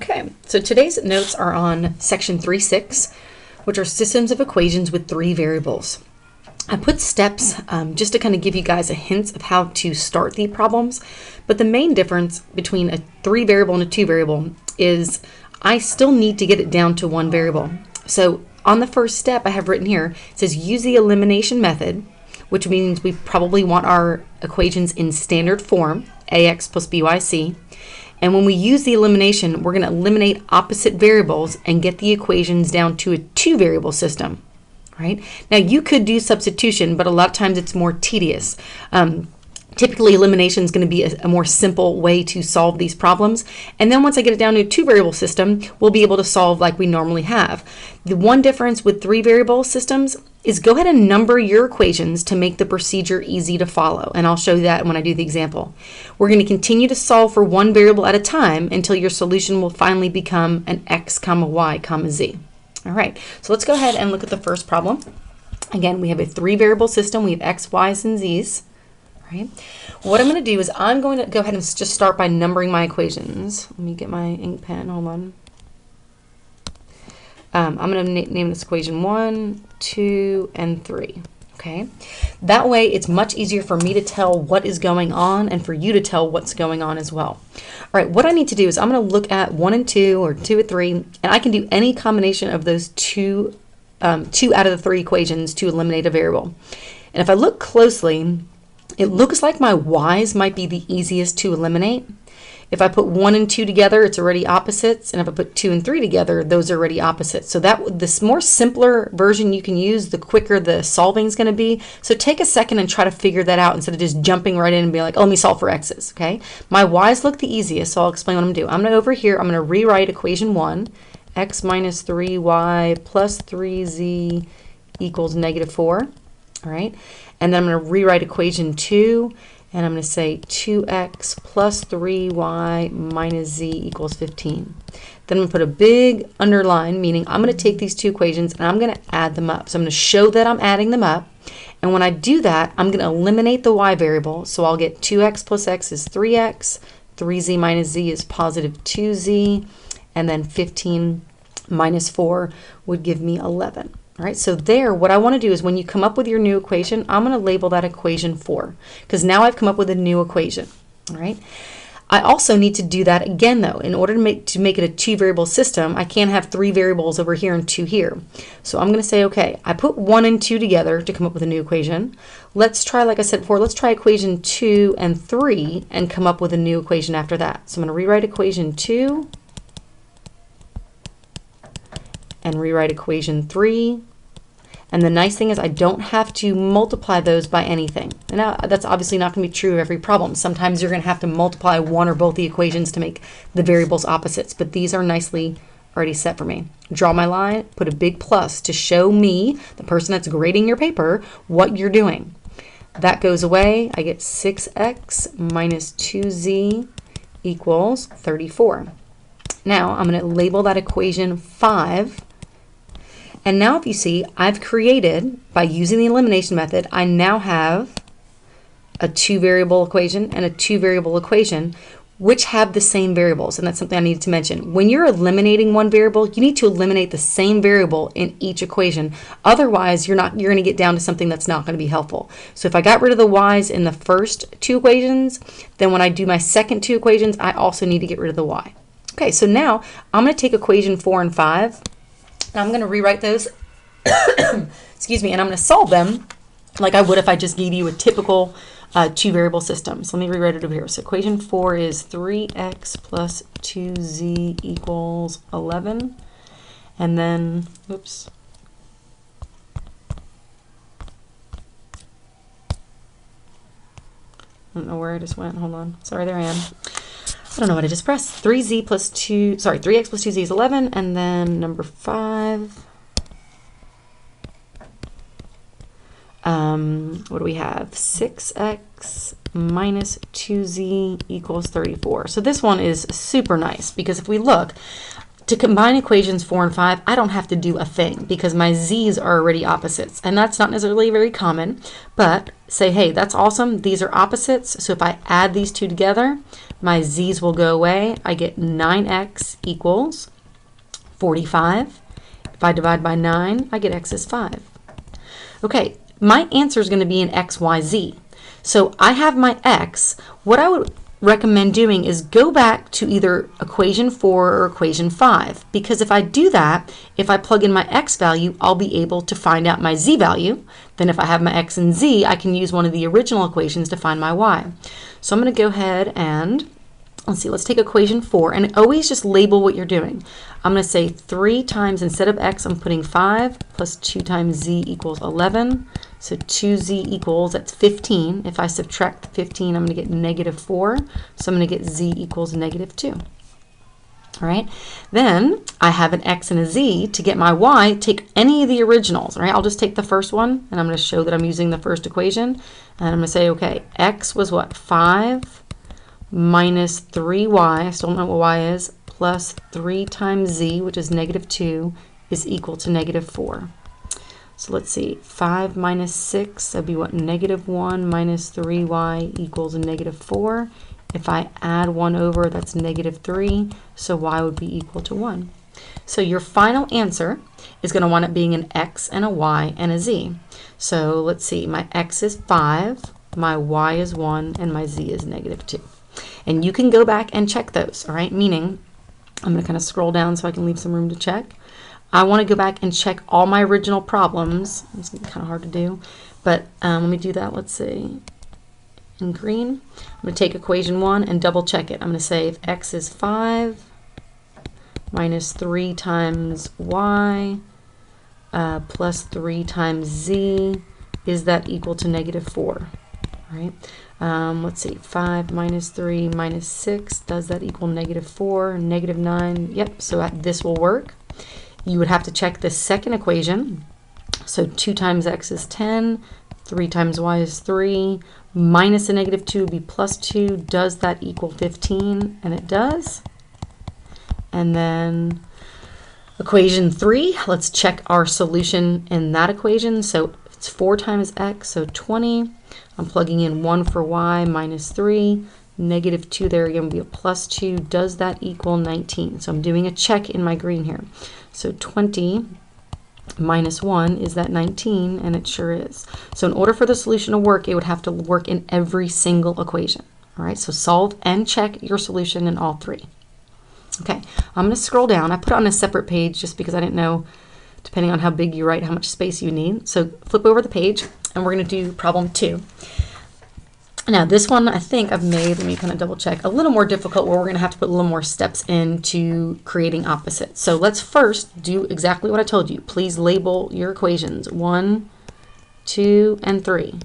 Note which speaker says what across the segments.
Speaker 1: Okay, so today's notes are on section 3.6, which are systems of equations with three variables. I put steps just to kind of give you guys a hint of how to start the problems, but the main difference between a three variable and a two variable is I still need to get it down to one variable. So on the first step I have written here, it says use the elimination method, which means we probably want our equations in standard form, ax plus byc. And when we use the elimination, we're going to eliminate opposite variables and get the equations down to a two variable system. Right? Now you could do substitution, but a lot of times it's more tedious. Typically elimination is going to be a more simple way to solve these problems. And then once I get it down to a two variable system, we'll be able to solve like we normally have. The one difference with three variable systems is go ahead and number your equations to make the procedure easy to follow. And I'll show you that when I do the example. We're going to continue to solve for one variable at a time until your solution will finally become an x comma y comma z. All right, so let's go ahead and look at the first problem. Again, we have a three variable system. We have x, y's, and z's. Right. What I'm going to do is I'm going to go ahead and just start by numbering my equations. Let me get my ink pen. Hold on. I'm going to name this equation 1, 2, and 3. Okay. That way it's much easier for me to tell what is going on and for you to tell what's going on as well. All right, what I need to do is I'm going to look at 1 and 2 or 2 and 3, and I can do any combination of those two out of the three equations to eliminate a variable. And if I look closely, it looks like my y's might be the easiest to eliminate. If I put 1 and 2 together, it's already opposites. And if I put 2 and 3 together, those are already opposites. So this more simpler version you can use, the quicker the solving is going to be. So take a second and try to figure that out instead of just jumping right in and be like, oh, let me solve for x's. Okay, my y's look the easiest, so I'll explain what I'm going to do. I'm going to over here, I'm going to rewrite equation 1, x minus 3y plus 3z equals negative 4. All right, and then I'm going to rewrite equation 2, and I'm going to say 2x plus 3y minus z equals 15. Then I'm going to put a big underline, meaning I'm going to take these two equations and I'm going to add them up. So I'm going to show that I'm adding them up. And when I do that, I'm going to eliminate the y variable. So I'll get 2x plus x is 3x, 3z minus z is positive 2z, and then 15 minus 4 would give me 11. All right, so there, what I want to do is when you come up with your new equation, I'm going to label that equation 4, because now I've come up with a new equation. All right. I also need to do that again, though. In order to make it a two variable system, I can't have three variables over here and two here. So I'm going to say, okay, I put 1 and 2 together to come up with a new equation. Let's try, like I said before, let's try equation 2 and 3 and come up with a new equation after that. So I'm going to rewrite equation 2 and rewrite equation 3. And the nice thing is I don't have to multiply those by anything. And now that's obviously not going to be true of every problem. Sometimes you're going to have to multiply one or both the equations to make the variables opposites, but these are nicely already set for me. Draw my line, put a big plus to show me, the person that's grading your paper, what you're doing. That goes away. I get 6x minus 2z equals 34. Now I'm going to label that equation 5. And now if you see, I've created, by using the elimination method, I now have a two variable equation and a two variable equation which have the same variables. And that's something I needed to mention. When you're eliminating one variable, you need to eliminate the same variable in each equation. Otherwise, you're going to get down to something that's not going to be helpful. So if I got rid of the y's in the first two equations, then when I do my second two equations, I also need to get rid of the y. Okay, so now I'm going to take equation 4 and 5. Now I'm going to rewrite those, excuse me, and I'm going to solve them like I would if I just gave you a typical two variable system. So let me rewrite it over here. So equation 4 is 3x plus 2z equals 11. And then, oops. I don't know where I just went. Hold on. Sorry, there I am. I don't know what I just pressed. 3x plus 2z is 11, and then number 5. What do we have? 6x minus 2z equals 34. So this one is super nice because if we look, to combine equations 4 and 5, I don't have to do a thing because my z's are already opposites. And that's not necessarily very common, but say, hey, that's awesome. These are opposites. So if I add these two together, My z's will go away. I get 9x equals 45. If I divide by 9, I get x is 5. Okay, my answer is going to be in x, y, z. So I have my x. What I would recommend doing is go back to either equation 4 or equation 5, because if I do that, if I plug in my x value, I'll be able to find out my z value. Then if I have my x and z, I can use one of the original equations to find my y. So I'm going to go ahead and let's see, let's take equation 4, and always just label what you're doing. I'm going to say 3 times, instead of x, I'm putting 5 plus 2 times z equals 11. So 2z equals, that's 15. If I subtract 15, I'm going to get negative 4. So I'm going to get z equals negative 2. All right. Then I have an x and a z. To get my y, take any of the originals. All right. I'll just take the first one, and I'm going to show that I'm using the first equation. And I'm going to say, okay, x was what? 5 minus 3y, I still don't know what y is, plus 3 times z, which is negative 2, is equal to negative 4. So let's see, 5 minus 6, that'd be what? Negative 1 minus 3y equals negative 4. If I add 1 over, that's negative 3, so y would be equal to 1. So your final answer is going to wind up being an x and a y and a z. So let's see, my x is 5, my y is 1, and my z is negative 2. And you can go back and check those, all right? Meaning, I'm going to kind of scroll down so I can leave some room to check. I want to go back and check all my original problems. It's kind of hard to do, but let me do that. Let's see. In green, I'm going to take equation 1 and double check it. I'm going to say if x is 5 minus 3 times y plus 3 times z, is that equal to negative 4? All right. Let's see, 5 minus 3 minus 6, does that equal negative 4? Negative 9, yep, so this will work. You would have to check the second equation. So 2 times x is 10, 3 times y is 3, minus a negative 2 would be plus 2. Does that equal 15? And it does. And then equation 3, let's check our solution in that equation. So it's 4 times x, so 20. I'm plugging in 1 for y, minus 3. Negative 2 there again would be a plus 2. Does that equal 19? So I'm doing a check in my green here. So 20 minus 1, is that 19? And it sure is. So in order for the solution to work, it would have to work in every single equation. All right, so solve and check your solution in all 3. Okay, I'm going to scroll down. I put it on a separate page just because I didn't know, depending on how big you write, how much space you need. So flip over the page, and we're going to do problem 2. Now this one I think I've made, let me kind of double check, a little more difficult, where we're going to have to put a little more steps into creating opposites. So let's first do exactly what I told you. Please label your equations 1, 2, and 3. All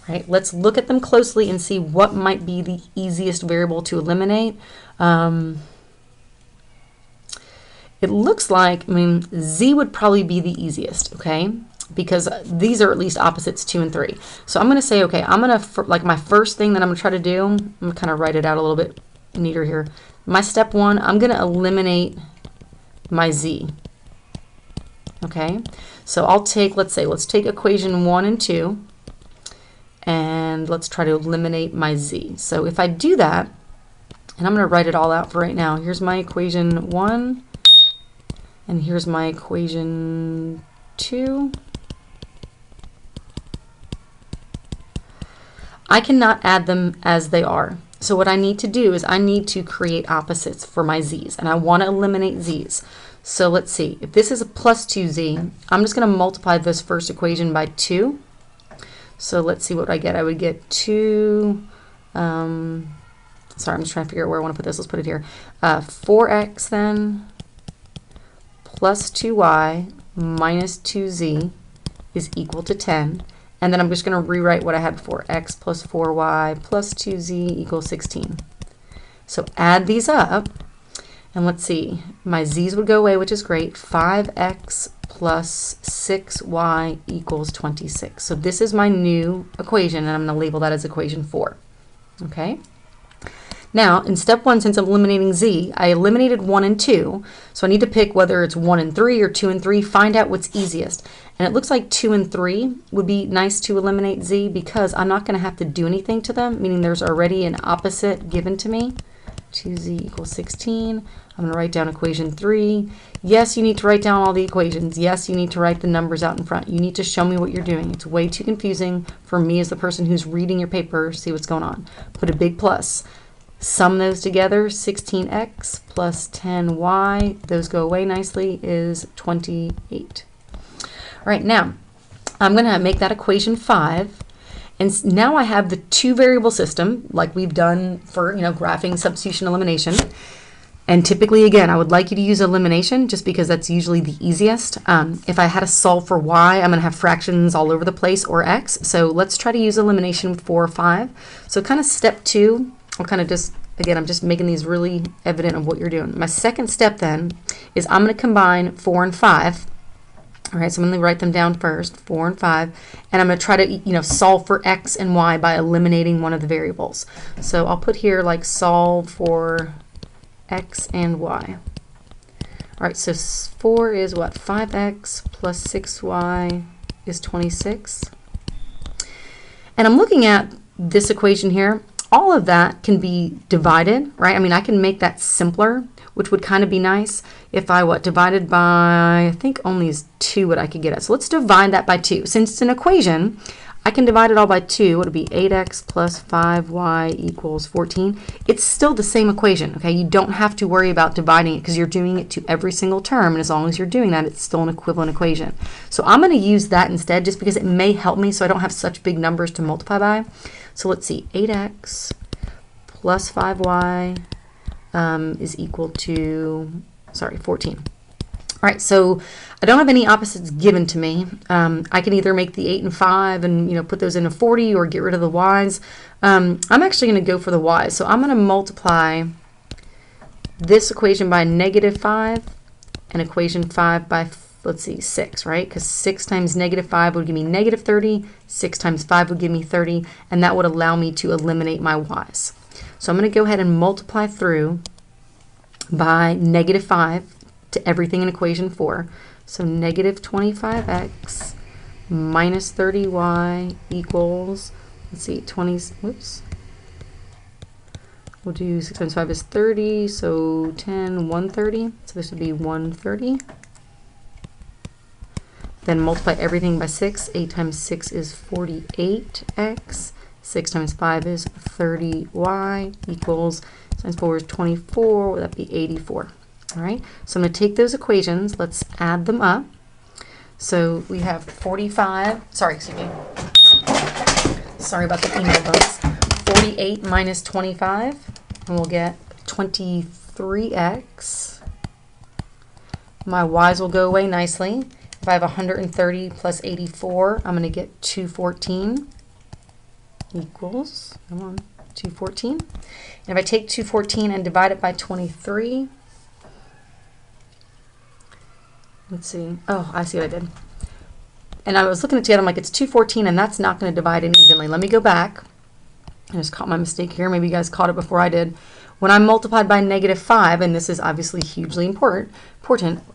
Speaker 1: right, let's look at them closely and see what might be the easiest variable to eliminate. It looks like, z would probably be the easiest, okay? Because these are at least opposites 2 and 3. So I'm going to say, okay, I'm going to, like my first thing that I'm going to try to do, I'm going to kind of write it out a little bit neater here. My step 1, I'm going to eliminate my z. Okay, so I'll take, let's take equation 1 and 2, and let's try to eliminate my z. So if I do that, and I'm going to write it all out for right now. Here's my equation 1, and here's my equation 2. I cannot add them as they are. So what I need to do is I need to create opposites for my z's, and I want to eliminate z's. So let's see, if this is a plus 2z, I'm just going to multiply this first equation by 2. So let's see what I get. I would get 2, sorry, I'm just trying to figure out where I want to put this. Let's put it here. 4x then plus 2y minus 2z is equal to 10. And then I'm just going to rewrite what I had before. X plus 4y plus 2z equals 16. So add these up, and let's see. My z's would go away, which is great. 5x plus 6y equals 26. So this is my new equation, and I'm going to label that as equation 4. Okay? Now, in step 1, since I'm eliminating z, I eliminated 1 and 2, so I need to pick whether it's 1 and 3 or 2 and 3, find out what's easiest. And it looks like 2 and 3 would be nice to eliminate z because I'm not going to have to do anything to them, meaning there's already an opposite given to me. 2z equals 16. I'm going to write down equation 3. Yes, you need to write down all the equations. Yes, you need to write the numbers out in front. You need to show me what you're doing. It's way too confusing for me as the person who's reading your paper to see what's going on. Put a big plus. Sum those together, 16x plus 10y, those go away nicely, is 28. All right, now I'm going to make that equation 5. And now I have the 2 variable system like we've done for, graphing, substitution, elimination. And typically, again, I would like you to use elimination just because that's usually the easiest. If I had to solve for y, I'm going to have fractions all over the place, or x. So let's try to use elimination with 4 or 5. So kind of step 2, I'll kind of just, again, I'm just making these really evident of what you're doing. My second step then is I'm going to combine 4 and 5. All right, so I'm going to write them down first, 4 and 5, and I'm going to try to, solve for x and y by eliminating one of the variables. So I'll put here like solve for x and y. All right, so 4 is what? 5x plus 6y is 26. And I'm looking at this equation here. All of that can be divided, right? I mean, I can make that simpler, which would kind of be nice if I, divided by, I think only is 2 what I could get at. So let's divide that by 2. Since it's an equation, I can divide it all by 2. It'll be 8x plus 5y equals 14. It's still the same equation, okay? You don't have to worry about dividing it because you're doing it to every single term, and as long as you're doing that, it's still an equivalent equation. So I'm going to use that instead just because it may help me so I don't have such big numbers to multiply by. So let's see, 8x plus 5y is equal to, 14. All right, so I don't have any opposites given to me. I can either make the 8 and 5 and put those in a 40 or get rid of the y's. I'm actually going to go for the y's. So I'm going to multiply this equation by -5 and equation 5 by, let's see, 6, right? Because 6 times -5 would give me -30. 6 times 5 would give me 30, and that would allow me to eliminate my y's. So I'm going to go ahead and multiply through by -5 to everything in equation 4. So -25x minus 30y equals, let's see, 20, whoops. We'll do 6 times 5 is 30, so 10, 130. So this would be 130. Then multiply everything by 6. 8 times 6 is 48x. 6 times 5 is 30y equals, times 4 is 24, would that be 84? All right, so I'm going to take those equations, let's add them up. So we have 45, sorry about the email bugs. 48 minus 25, and we'll get 23x. My y's will go away nicely. If I have 130 plus 84, I'm going to get 214 equals, come on, 214. And if I take 214 and divide it by 23, let's see, oh, I see what I did. And I was looking at it, I'm like, it's 214 and that's not going to divide in evenly. Let me go back. I just caught my mistake here. Maybe you guys caught it before I did. When I multiplied by -5, and this is obviously hugely important,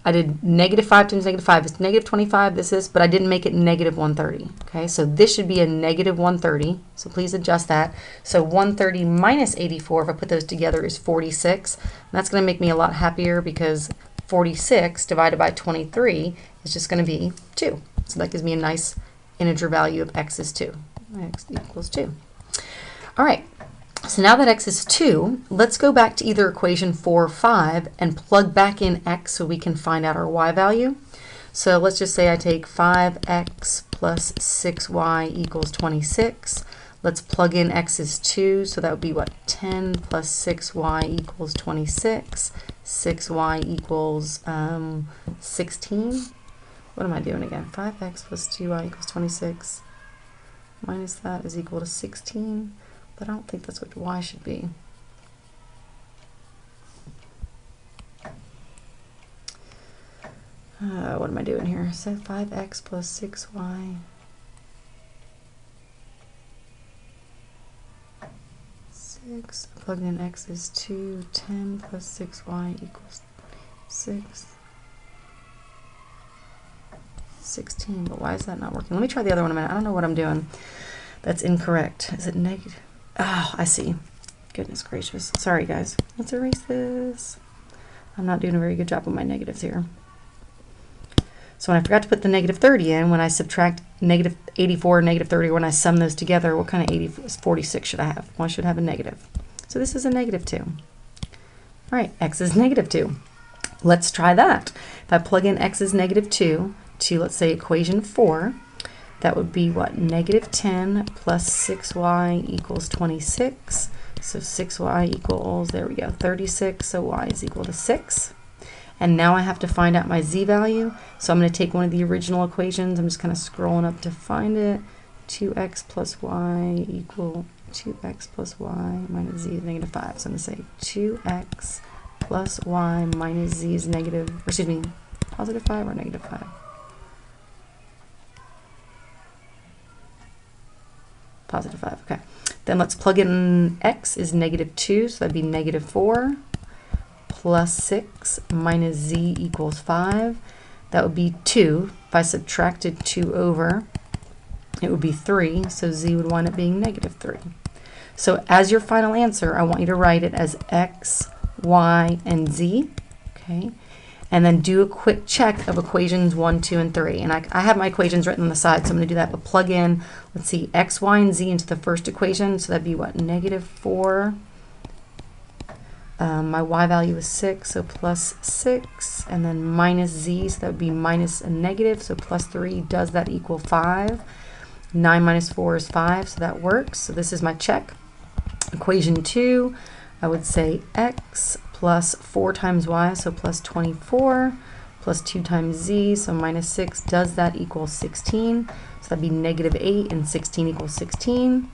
Speaker 1: I did -5 times -5 is -25, this is, but I didn't make it -130. Okay, so this should be a -130, so please adjust that. So 130 minus 84, if I put those together, is 46. And that's going to make me a lot happier because 46 divided by 23 is just going to be 2. So that gives me a nice integer value of x is 2. X equals 2. All right. So now that x is 2, let's go back to either equation 4 or 5 and plug back in x so we can find out our y value. So let's just say I take 5x plus 6y equals 26. Let's plug in x is 2, so that would be what? 10 plus 6y equals 26. 6y equals 16. What am I doing again? 5x plus 2y equals 26. Minus that is equal to 16. But I don't think that's what y should be. What am I doing here? So 5x plus 6y. 6 x, plug in x is 2, 10 plus 6y equals 6, 16. But why is that not working? Let me try the other one a minute. I don't know what I'm doing. That's incorrect. Is it negative? Oh, I see. Goodness gracious. Sorry, guys. Let's erase this. I'm not doing a very good job with my negatives here. So when I forgot to put the negative 30 in, when I subtract negative 84 and negative 30, when I sum those together, what kind of 46 should I have? Well, I should have a negative. So this is a negative 2. All right, x is negative 2. Let's try that. If I plug in x is negative 2 to, let's say, equation 4, that would be what? Negative 10 plus 6y equals 26. So 6y equals, there we go, 36. So y is equal to 6. And now I have to find out my z value. So I'm going to take one of the original equations. I'm just kind of scrolling up to find it. 2x plus y equal 2x plus y minus z is negative 5. So I'm going to say 2x plus y minus z is negative, or excuse me, positive 5 or negative 5? Positive 5, okay. Then let's plug in x is negative 2, so that'd be negative 4. Plus 6 minus z equals 5. That would be 2. If I subtracted 2 over, it would be 3, so z would wind up being negative 3. So as your final answer, I want you to write it as x, y, and z, okay? And then do a quick check of equations 1, 2, and 3. And I have my equations written on the side, so I'm going to do that, but plug in, let's see, x, y, and z into the first equation, so that'd be what, negative 4. My y value is 6, so plus 6, and then minus z, so that would be minus a negative, so plus 3. Does that equal 5? 9 minus 4 is 5, so that works. So this is my check. Equation 2, I would say x plus 4 times y, so plus 24, plus 2 times z, so minus 6. Does that equal 16? So that'd be negative 8, and 16 equals 16.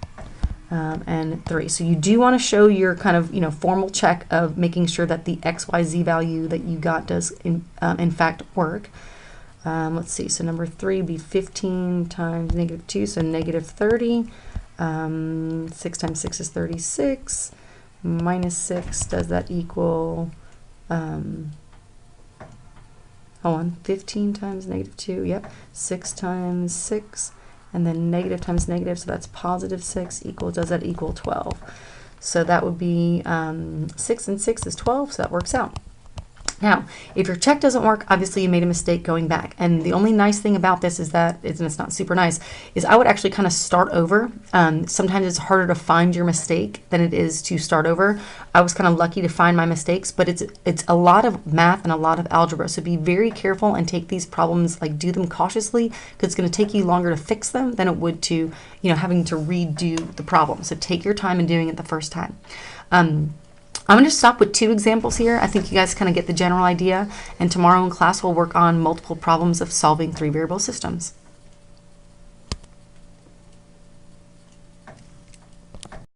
Speaker 1: And 3. So you do want to show your kind of, formal check of making sure that the x, y, z value that you got does in fact work. Let's see, so number 3 would be 15 times negative 2, so negative 30. 6 times 6 is 36. Minus 6, does that equal, hold on, 15 times negative 2, yep, 6 times 6. And then negative times negative, so that's positive 6 equals, does that equal 12? So that would be 6 and 6 is 12, so that works out. Now, if your check doesn't work, obviously you made a mistake going back. And the only nice thing about this is that, and it's not super nice, is I would actually kind of start over. Sometimes it's harder to find your mistake than it is to start over. I was kind of lucky to find my mistakes, but it's a lot of math and a lot of algebra. So be very careful and take these problems, like do them cautiously, because it's going to take you longer to fix them than it would to, having to redo the problem. So take your time in doing it the first time. I'm going to stop with 2 examples here. I think you guys kind of get the general idea. And tomorrow in class, we'll work on multiple problems of solving 3-variable systems.